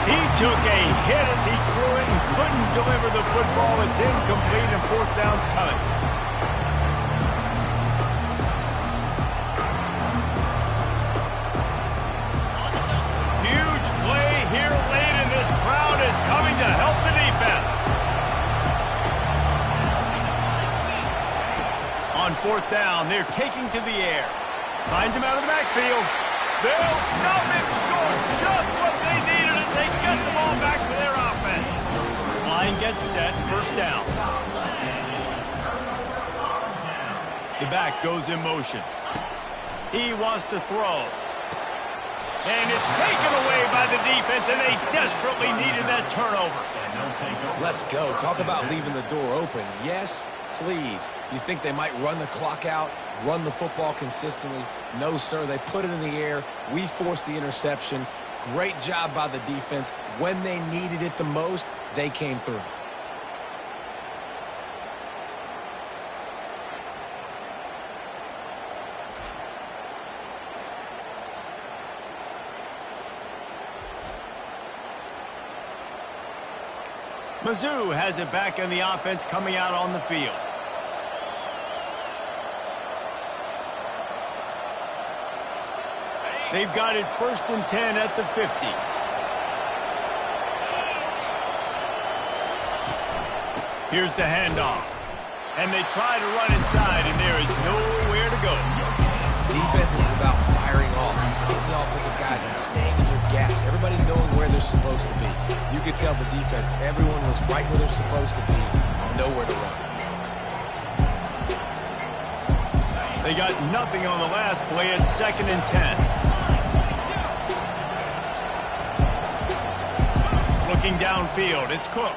He took a hit as he threw it and couldn't deliver the football. It's incomplete and fourth down's coming. Huge play here late, and this crowd is coming to help the defense. On fourth down, they're taking to the air. Finds him out of the backfield. They'll stop him short. Just what they needed as they get the ball back to their offense. Line gets set. First down. The back goes in motion. He wants to throw. And it's taken away by the defense, and they desperately needed that turnover. Let's go. Talk about leaving the door open. Yes, please. You think they might run the clock out, run the football consistently? No, sir. They put it in the air. We forced the interception. Great job by the defense. When they needed it the most, they came through. Mizzou has it back in the offense coming out on the field. They've got it 1st and 10 at the 50. Here's the handoff. And they try to run inside, and there is nowhere to go. Defense is about firing off, hitting the offensive guys and staying in your gaps. Everybody knowing where they're supposed to be. You could tell the defense, everyone was right where they're supposed to be, nowhere to run. They got nothing on the last play at 2nd and 10. Looking downfield, it's Cook.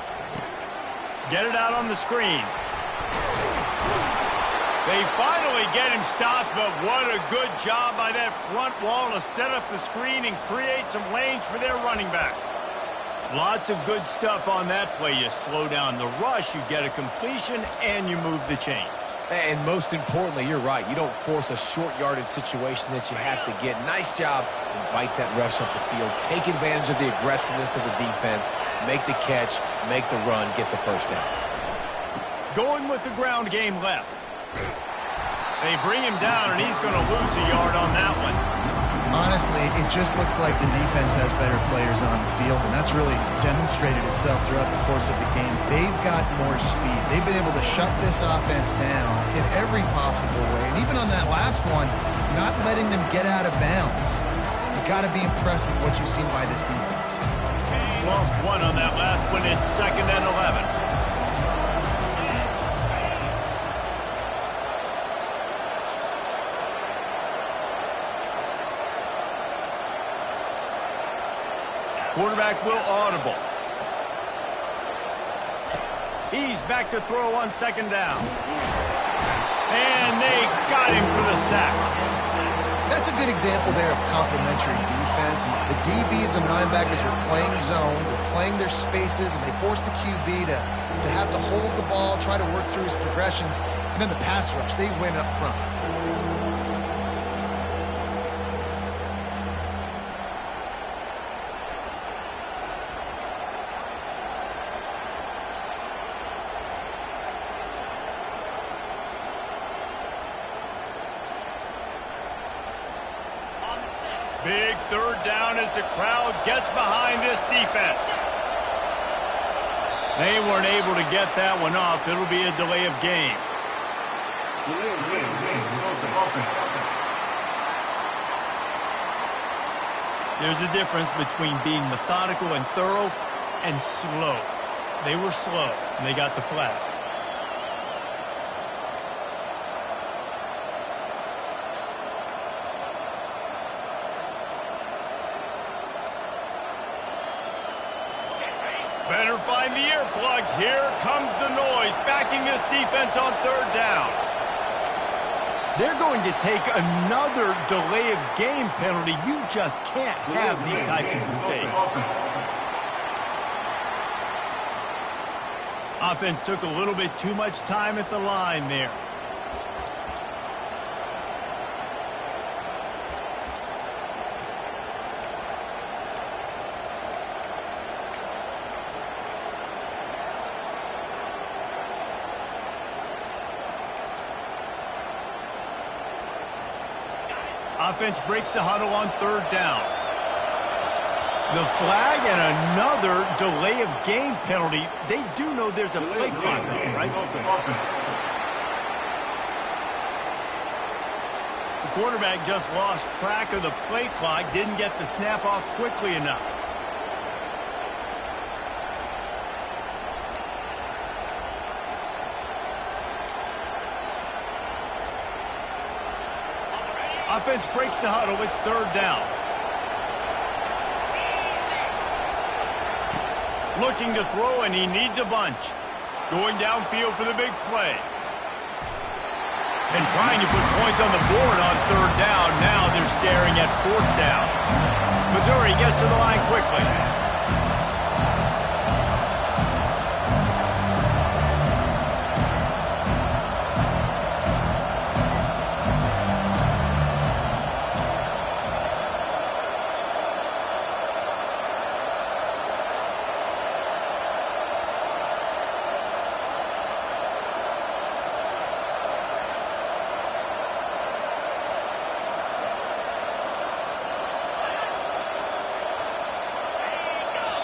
Get it out on the screen. They finally get him stopped, but what a good job by that front wall to set up the screen and create some lanes for their running back. Lots of good stuff on that play. You slow down the rush, you get a completion, and you move the chains. And most importantly, you're right. You don't force a short yardage situation that you have to get. Nice job. Invite that rush up the field. Take advantage of the aggressiveness of the defense. Make the catch. Make the run. Get the first down. Going with the ground game left. They bring him down, and he's going to lose a yard on that one. honestly, it just looks like the defense has better players on the field, and that's really demonstrated itself throughout the course of the game. They've got more speed. They've been able to shut this offense down in every possible way, and even on that last one, not letting them get out of bounds. You've got to be impressed with what you've seen by this defense. Lost one on that last one. It's 2nd and 11. Quarterback will audible. He's back to throw on 2nd down. And they got him for the sack. That's a good example there of complementary defense. The DBs and linebackers are playing zone, they're playing their spaces, and they force the QB to have to hold the ball, try to work through his progressions, and then the pass rush, they win up front. Big 3rd down as the crowd gets behind this defense. They weren't able to get that one off. It'll be a delay of game. Delay of game. Offense. There's a difference between being methodical and thorough and slow. They were slow, and they got the flag. Better find the earplugs. Here comes the noise, backing this defense on 3rd down. They're going to take another delay of game penalty. You just can't have these types of mistakes. Offense took a little bit too much time at the line there. Offense breaks the huddle on 3rd down. The flag and another delay of game penalty. They do know there's a play clock, right? The quarterback just lost track of the play clock, didn't get the snap off quickly enough. Offense breaks the huddle. It's 3rd down. Looking to throw, and he needs a bunch. Going downfield for the big play. And trying to put points on the board on 3rd down. Now they're staring at 4th down. Missouri gets to the line quickly.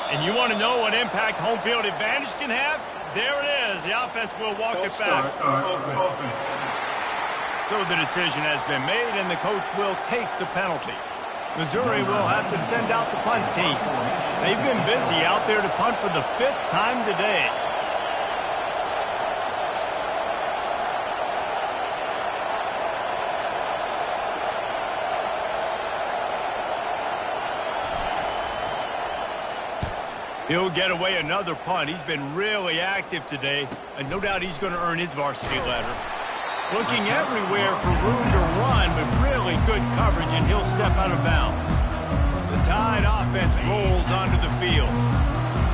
And you want to know what impact home field advantage can have? There it is. The offense will walk it back. So the decision has been made, and the coach will take the penalty. Missouri will have to send out the punt team. They've been busy out there to punt for the 5th time today. He'll get away another punt. He's been really active today, and no doubt he's going to earn his varsity letter. Looking everywhere for room to run, but really good coverage, and he'll step out of bounds. The Tide offense rolls onto the field.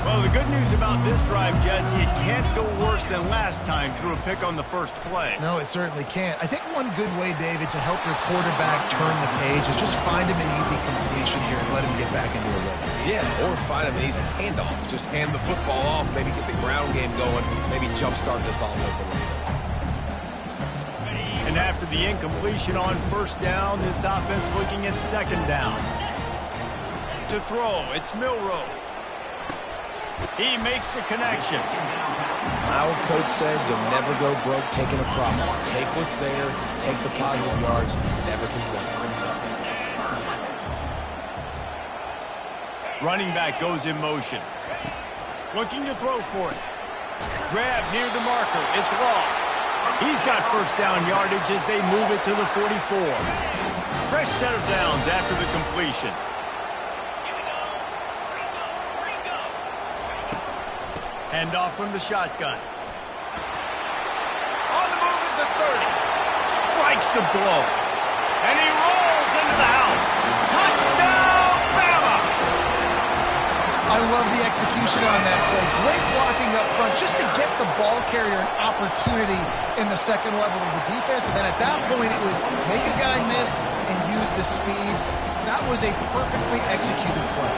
Well, the good news about this drive, Jesse, it can't go worse than last time through a pick on the first play. No, it certainly can't. I think one good way, David, to help your quarterback turn the page is just find him an easy completion here and let him get back into a rhythm. Yeah, or find him an easy handoff. Just hand the football off, maybe get the ground game going, maybe jumpstart this offense a little bit. And And after the incompletion on first down, this offense looking at second down. To throw, it's Milroe. He makes the connection. My old coach said you'll never go broke taking a problem. Take what's there, take the positive yards, never complain. Running back goes in motion. Looking to throw for it. Grab near the marker. It's Law. He's got first down yardage as they move it to the 44. Fresh set of downs after the completion. Hand off from the shotgun. On the move at the 30. Strikes the blow. And he rolls into the house. Touchdown, Bama! I love the execution on that play. Great blocking up front just to get the ball carrier an opportunity in the second level of the defense. And then at that point, it was make a guy miss and use the speed. That was a perfectly executed play.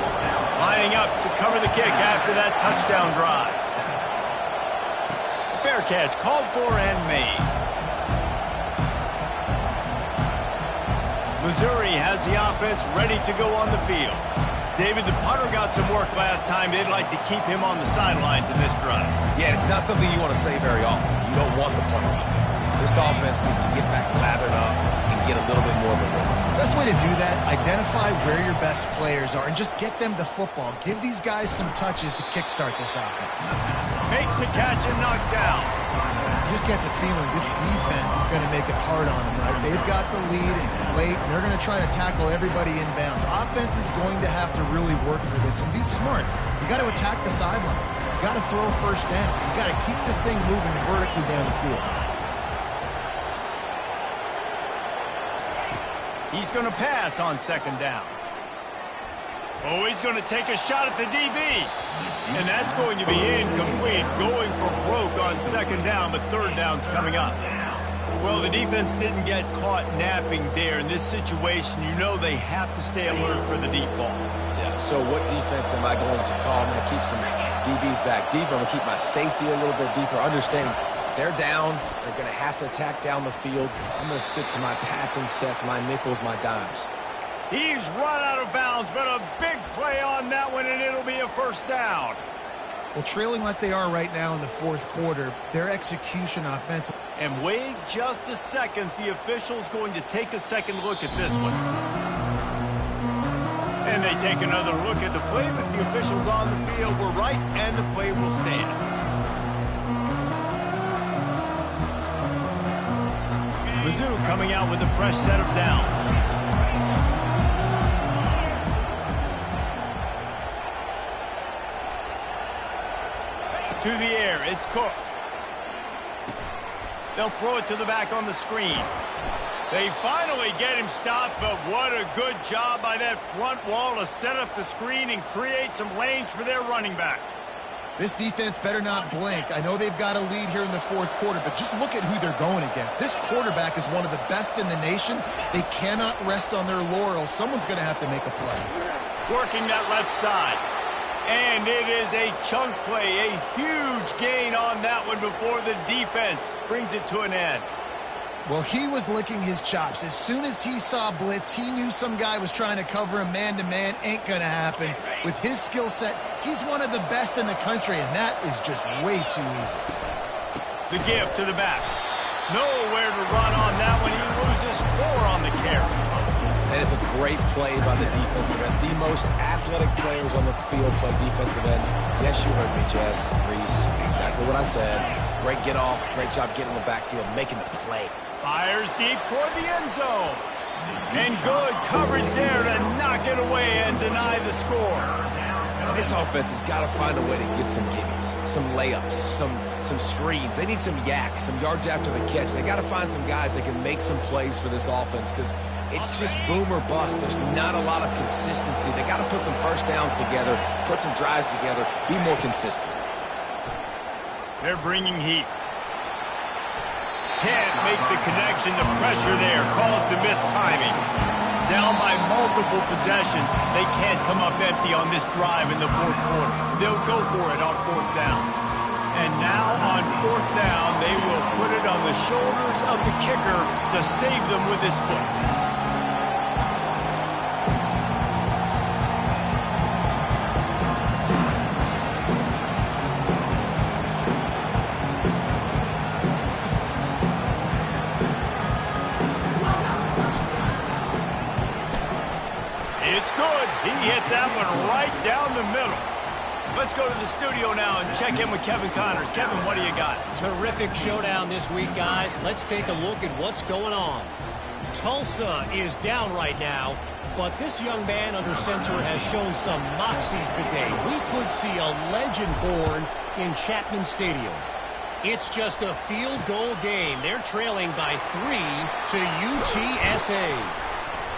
Lining up to cover the kick after that touchdown drive. Fair catch called for and made. Missouri has the offense ready to go on the field. David, the punter got some work last time. They'd like to keep him on the sidelines in this drive. Yeah, it's not something you want to say very often. You don't want the punter out there. This offense needs to get back lathered up and get a little bit more of a rhythm. Best way to do that, identify where your best players are and just get them the football. Give these guys some touches to kickstart this offense. Makes the catch and knocked down. You just get the feeling this defense is going to make it hard on them, right? They've got the lead, it's late, and they're going to try to tackle everybody inbounds. Offense is going to have to really work for this and be smart. You got to attack the sidelines. You got to throw first down. You got to keep this thing moving vertically down the field. He's going to pass on second down. Oh, he's going to take a shot at the DB. And that's going to be incomplete. Going for broke on second down, but third down's coming up. Well, the defense didn't get caught napping there. In this situation, you know they have to stay alert for the deep ball. Yeah, so what defense am I going to call? I'm going to keep some DBs back deeper. I'm going to keep my safety a little bit deeper, understanding they're down. They're going to have to attack down the field. I'm going to stick to my passing sets, my nickels, my dimes. He's run out of bounds, but a big play on that one, and it'll be a first down. Well, trailing like they are right now in the fourth quarter, their execution offensive. And wait just a second. The official's going to take a second look at this one. And they take another look at the play, but the officials on the field were right, and the play will stand. Mizzou coming out with a fresh set of downs. To the air, it's Cook. They'll throw it to the back on the screen. They finally get him stopped, but what a good job by that front wall to set up the screen and create some lanes for their running back. This defense better not blink. I know they've got a lead here in the fourth quarter, but just look at who they're going against. This quarterback is one of the best in the nation. They cannot rest on their laurels. Someone's going to have to make a play. Working that left side. And it is a chunk play, a huge gain on that one before the defense brings it to an end. Well, he was licking his chops. As soon as he saw blitz, he knew some guy was trying to cover him man-to-man. Ain't going to happen. With his skill set, he's one of the best in the country, and that is just way too easy. The give to the back. Nowhere to run on that one. He loses 4 on the carry. And it's a great play by the defensive end. The most athletic players on the field play defensive end. Yes, you heard me, Jess, Reese. Exactly what I said. Great get off. Great job getting in the backfield, making the play. Fires deep toward the end zone. And good coverage there to knock it away and deny the score. This offense has got to find a way to get some gimmies, some layups, some screens. They need some yak, some yards after the catch. They got to find some guys that can make some plays for this offense because it's just boom or bust. There's not a lot of consistency. They got to put some first downs together, put some drives together, be more consistent. They're bringing heat. Can't make the connection. The pressure there caused the missed timing. Down by multiple possessions. They can't come up empty on this drive in the fourth quarter. They'll go for it on fourth down. And now on 4th down, they will put it on the shoulders of the kicker to save them with his foot. It's good. He hit that one right down the middle. Let's go to the studio now and check in with Kevin Connors. Kevin, what do you got? Terrific showdown this week, guys. Let's take a look at what's going on. Tulsa is down right now, but this young man under center has shown some moxie today. We could see a legend born in Chapman Stadium. It's just a field goal game. They're trailing by 3 to UTSA.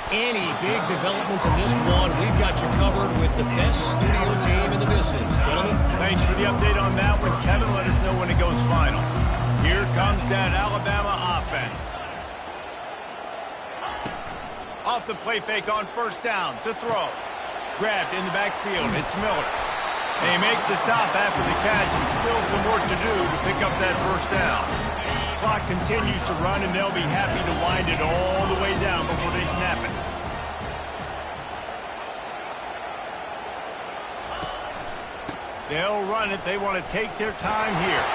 Any big developments in this one, we've got you covered with the best studio team in the business. Gentlemen. Thanks for the update on that one, Kevin. Let us know when it goes final. Here comes that Alabama offense. Off the play fake on 1st down to throw. Grabbed in the backfield. It's Miller. They make the stop after the catch and still some work to do to pick up that 1st down. Clock continues to run, and they'll be happy to wind it all the way down before they snap it. They'll run it. They want to take their time here.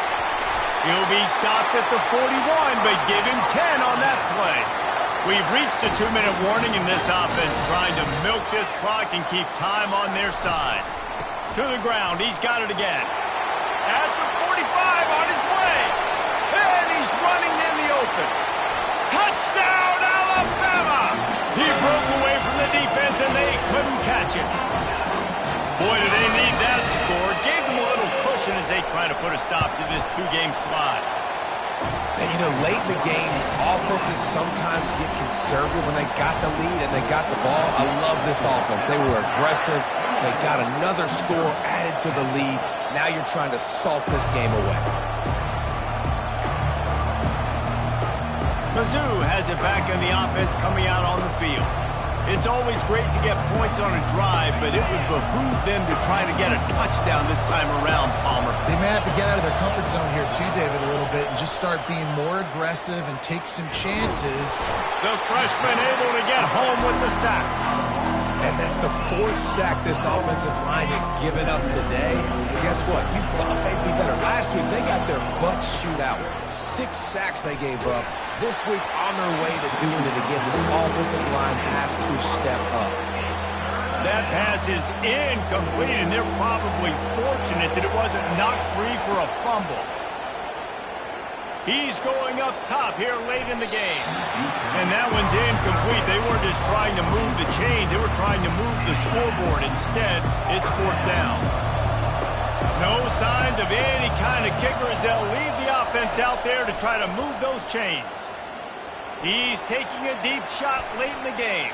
He'll be stopped at the 41, but give him 10 on that play. We've reached the 2-minute warning in this offense, trying to milk this clock and keep time on their side. To the ground. He's got it again. At the 45 on his way. And he's running in the open. Touchdown, Alabama! He broke away from the defense, and they couldn't catch it. Boy, do they need that score. Gave them a little cushion as they try to put a stop to this 2-game slide. And, you know, late in the games, offenses sometimes get conservative when they got the lead and they got the ball. I love this offense. They were aggressive. They got another score added to the lead. Now you're trying to salt this game away. Mizzou has it back on the offense coming out on the field. It's always great to get points on a drive, but it would behoove them to try to get a touchdown this time around, Palmer. They may have to get out of their comfort zone here too, David, a little bit and just start being more aggressive and take some chances. The freshman able to get home with the sack. And that's the 4th sack this offensive line has given up today. And guess what? You thought they'd be better. Last week, they got their butts chewed out. 6 sacks they gave up. This week, on their way to doing it again. This offensive line has to step up. That pass is incomplete, and they're probably fortunate that it wasn't knocked free for a fumble. He's going up top here late in the game. And that one's incomplete. They weren't just trying to move the chains. They were trying to move the scoreboard. Instead, it's 4th down. No signs of any kind of kicker as they'll leave the offense out there to try to move those chains. He's taking a deep shot late in the game.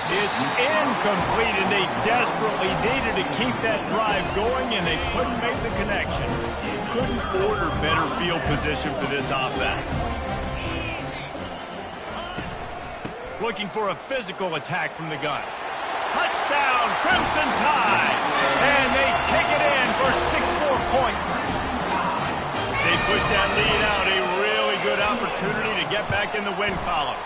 It's incomplete, and they desperately needed to keep that drive going, and they couldn't make the connection. Couldn't order better field position for this offense. Looking for a physical attack from the gun. Touchdown, Crimson Tide! And they take it in for 6 more points. As they push that lead out, a really good opportunity to get back in the win column.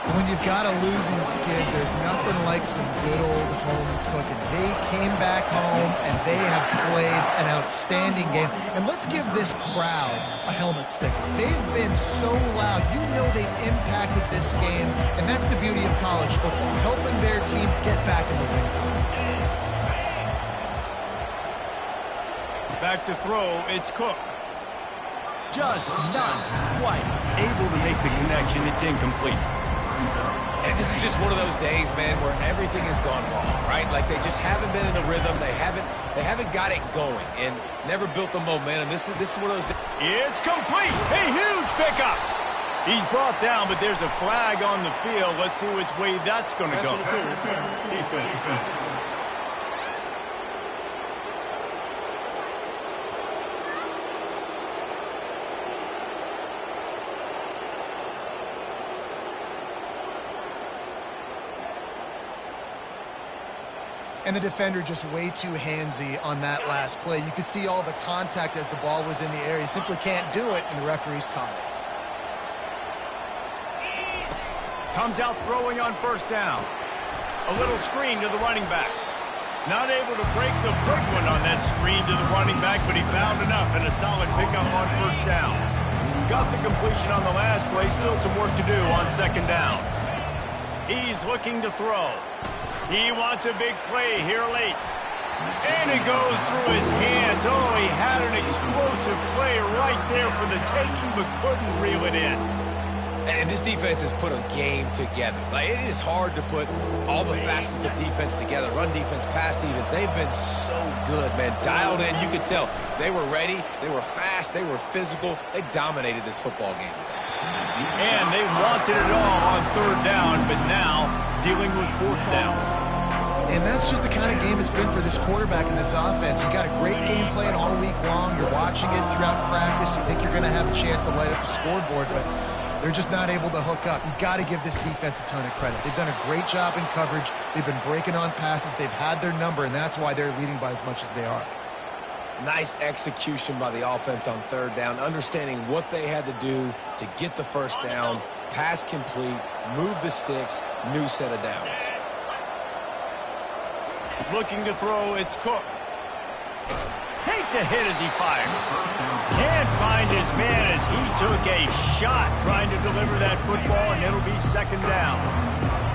When you've got a losing skid, there's nothing like some good old home cooking. They came back home, and they have played an outstanding game. And let's give this crowd a helmet sticker. They've been so loud. You know they've impacted this game, and that's the beauty of college football, helping their team get back in the win column. Back to throw, it's Cook. Just not quite able to make the connection. It's incomplete. And this is just one of those days, man, where everything has gone wrong, right? Like they just haven't been in a rhythm. They haven't got it going and never built the momentum. This is one of those days. It's complete. A huge pickup. He's brought down, but there's a flag on the field. Let's see which way that's going to go. Defense. And the defender just way too handsy on that last play. You could see all the contact as the ball was in the air. He simply can't do it, and the referee's caught it. Comes out throwing on first down. A little screen to the running back. Not able to break the big one on that screen to the running back, but he found enough and a solid pickup on first down. Got the completion on the last play. Still some work to do on second down. He's looking to throw. He wants a big play here late. And it goes through his hands. Oh, he had an explosive play right there for the taking, but couldn't reel it in. And this defense has put a game together. Like, it is hard to put all the facets of defense together. Run defense, pass defense. They've been so good, man. Dialed in, you could tell. They were ready. They were fast. They were physical. They dominated this football game today. And they wanted it all on third down, but now dealing with fourth down. And that's just the kind of game it's been for this quarterback in this offense. You got a great game plan all week long. You're watching it throughout practice. You think you're going to have a chance to light up the scoreboard, but they're just not able to hook up. You got to give this defense a ton of credit. They've done a great job in coverage. They've been breaking on passes. They've had their number, and that's why they're leading by as much as they are. Nice execution by the offense on third down, understanding what they had to do to get the first down, pass complete, move the sticks, new set of downs. Looking to throw, it's Cook. Takes a hit as he fires. Can't find his man as he took a shot trying to deliver that football, and it'll be second down.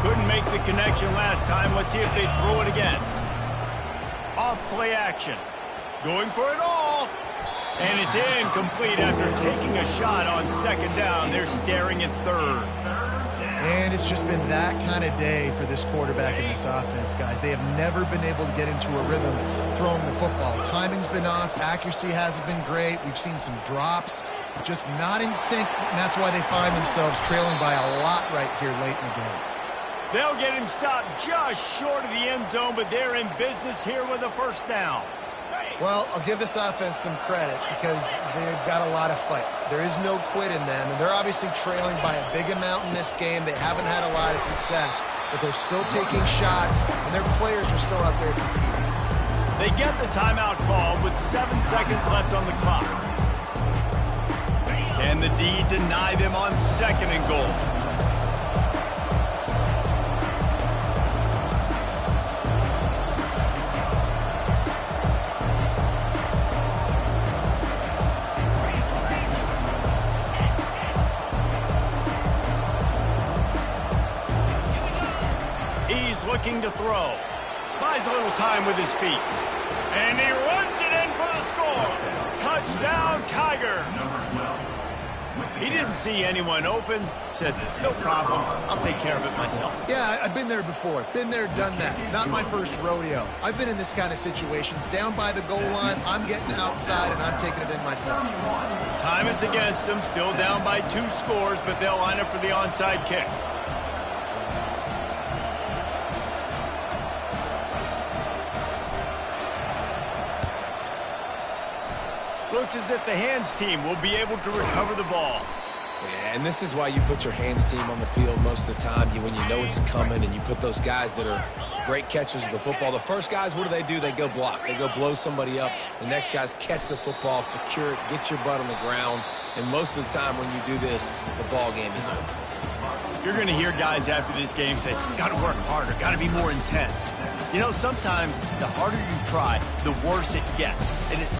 Couldn't make the connection last time. Let's see if they throw it again. Off play action. Going for it all. And it's incomplete after taking a shot on second down. They're staring at third. And it's just been that kind of day for this quarterback in this offense, guys. They have never been able to get into a rhythm throwing the football. Timing's been off. Accuracy hasn't been great. We've seen some drops, just not in sync, and that's why they find themselves trailing by a lot right here late in the game. They'll get him stopped just short of the end zone, but they're in business here with a first down. Well, I'll give this offense some credit because they've got a lot of fight. There is no quit in them, and they're obviously trailing by a big amount in this game. They haven't had a lot of success, but they're still taking shots, and their players are still out there competing. They get the timeout called with 7 seconds left on the clock. Can the D deny them on second and goal? Looking to throw. Buys a little time with his feet. And he runs it in for the score. Touchdown, Tiger. He didn't see anyone open. Said, no problem. I'll take care of it myself. Yeah, I've been there before. Been there, done that. Not my first rodeo. I've been in this kind of situation. Down by the goal line, I'm getting outside, and I'm taking it in myself. Time is against them. Still down by 2 scores, but they'll line up for the onside kick. Looks as if the hands team will be able to recover the ball. Yeah, and this is why you put your hands team on the field most of the time. When you know it's coming, and you put those guys that are great catchers of the football. The first guys, what do? They go block. They go blow somebody up. The next guys catch the football, secure it, get your butt on the ground. And most of the time when you do this, the ball game is over. You're going to hear guys after this game say, got to work harder, got to be more intense. You know, sometimes the harder you try, the worse it gets. And it's